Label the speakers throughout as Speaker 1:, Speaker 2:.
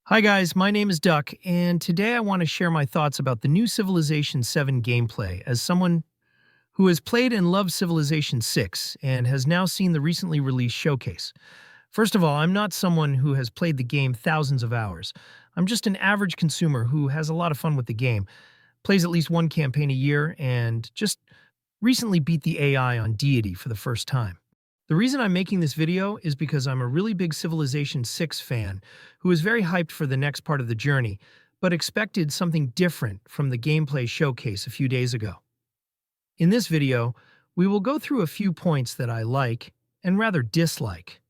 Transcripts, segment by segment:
Speaker 1: Hi guys, my name is Duck, and today I want to share my thoughts about the new Civilization 7 gameplay as someone who has played and loved Civilization 6 and has now seen the recently released showcase. First of all, I'm not someone who has played the game thousands of hours. I'm just an average consumer who has a lot of fun with the game, plays at least one campaign a year, and just recently beat the AI on Deity for the first time. The reason I'm making this video is because I'm a really big Civilization 6 fan who is very hyped for the next part of the journey, but expected something different from the gameplay showcase a few days ago. In this video, we will go through a few points that I like and rather dislike.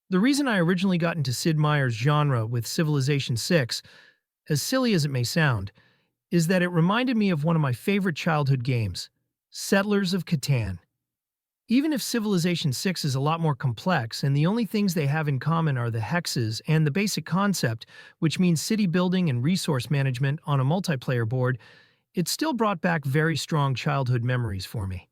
Speaker 1: The reason I originally got into Sid Meier's genre with Civilization 6, as silly as it may sound, is that it reminded me of one of my favorite childhood games, Settlers of Catan. Even if Civilization 6 is a lot more complex and the only things they have in common are the hexes and the basic concept, which means city building and resource management on a multiplayer board, it still brought back very strong childhood memories for me.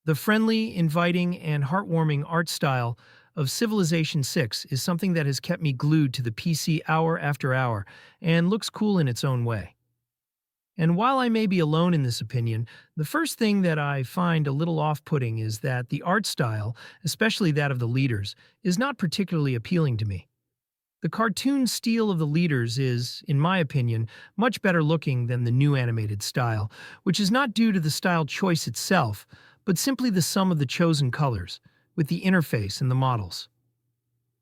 Speaker 1: The friendly, inviting, and heartwarming art style of Civilization 6 is something that has kept me glued to the PC hour after hour and looks cool in its own way. And while I may be alone in this opinion, the first thing that I find a little off-putting is that the art style, especially that of the leaders, is not particularly appealing to me. The cartoon style of the leaders is, in my opinion, much better looking than the new animated style, which is not due to the style choice itself, but simply the sum of the chosen colors, with the interface and the models.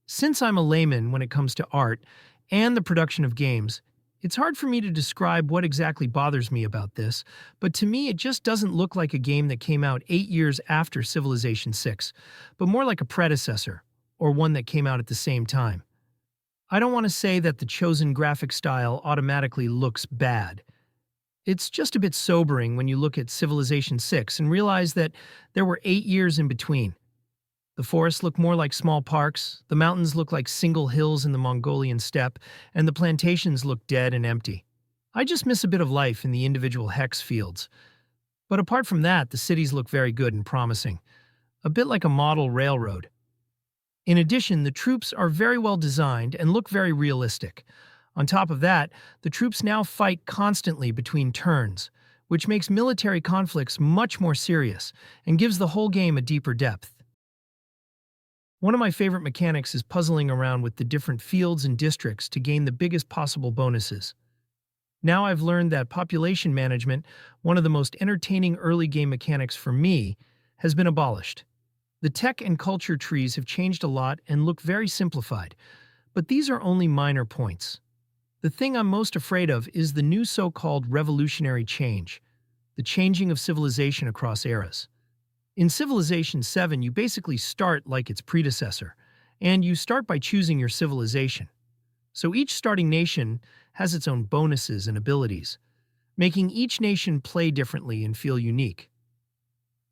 Speaker 1: Since I'm a layman when it comes to art and the production of games, it's hard for me to describe what exactly bothers me about this, but to me it just doesn't look like a game that came out 8 years after Civilization 6, but more like a predecessor, or one that came out at the same time. I don't want to say that the chosen graphic style automatically looks bad. It's just a bit sobering when you look at Civilization 6 and realize that there were 8 years in between. The forests look more like small parks, the mountains look like single hills in the Mongolian steppe, and the plantations look dead and empty. I just miss a bit of life in the individual hex fields. But apart from that, the cities look very good and promising, a bit like a model railroad. In addition, the troops are very well designed and look very realistic. On top of that, the troops now fight constantly between turns, which makes military conflicts much more serious and gives the whole game a deeper depth. One of my favorite mechanics is puzzling around with the different fields and districts to gain the biggest possible bonuses. Now I've learned that population management, one of the most entertaining early game mechanics for me, has been abolished. The tech and culture trees have changed a lot and look very simplified, but these are only minor points. The thing I'm most afraid of is the new so-called revolutionary change, the changing of civilization across eras. In Civilization 7, you basically start like its predecessor, and you start by choosing your civilization. So each starting nation has its own bonuses and abilities, making each nation play differently and feel unique.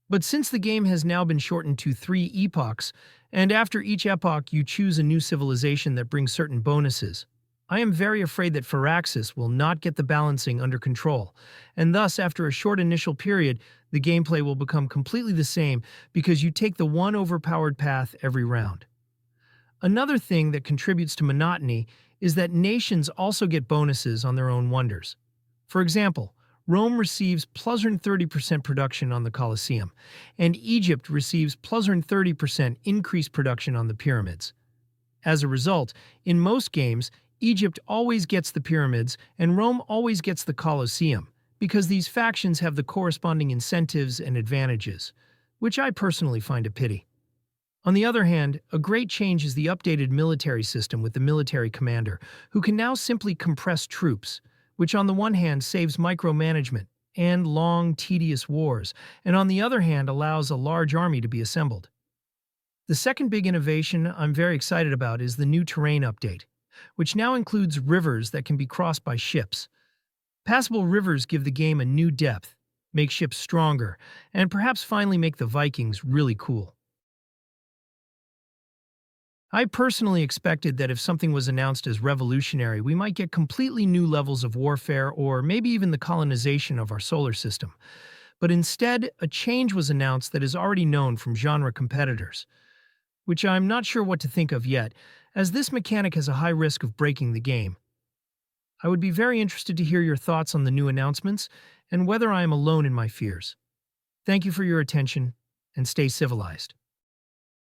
Speaker 1: But since the game has now been shortened to 3 epochs, and after each epoch you choose a new civilization that brings certain bonuses, I am very afraid that Firaxis will not get the balancing under control, and thus after a short initial period, the gameplay will become completely the same because you take the one overpowered path every round. Another thing that contributes to monotony is that nations also get bonuses on their own wonders. For example, Rome receives plus 30% production on the Colosseum, and Egypt receives plus 30% increased production on the pyramids. As a result, in most games, Egypt always gets the pyramids and Rome always gets the Colosseum, because these factions have the corresponding incentives and advantages, which I personally find a pity. On the other hand, a great change is the updated military system with the military commander, who can now simply compress troops, which on the one hand saves micromanagement and long, tedious wars, and on the other hand allows a large army to be assembled. The second big innovation I'm very excited about is the new terrain update, which now includes rivers that can be crossed by ships. Passable rivers give the game a new depth, make ships stronger, and perhaps finally make the Vikings really cool. I personally expected that if something was announced as revolutionary, we might get completely new levels of warfare or maybe even the colonization of our solar system. But instead, a change was announced that is already known from genre competitors. which I'm not sure what to think of yet, as this mechanic has a high risk of breaking the game. I would be very interested to hear your thoughts on the new announcements and whether I am alone in my fears. Thank you for your attention, and stay civilized.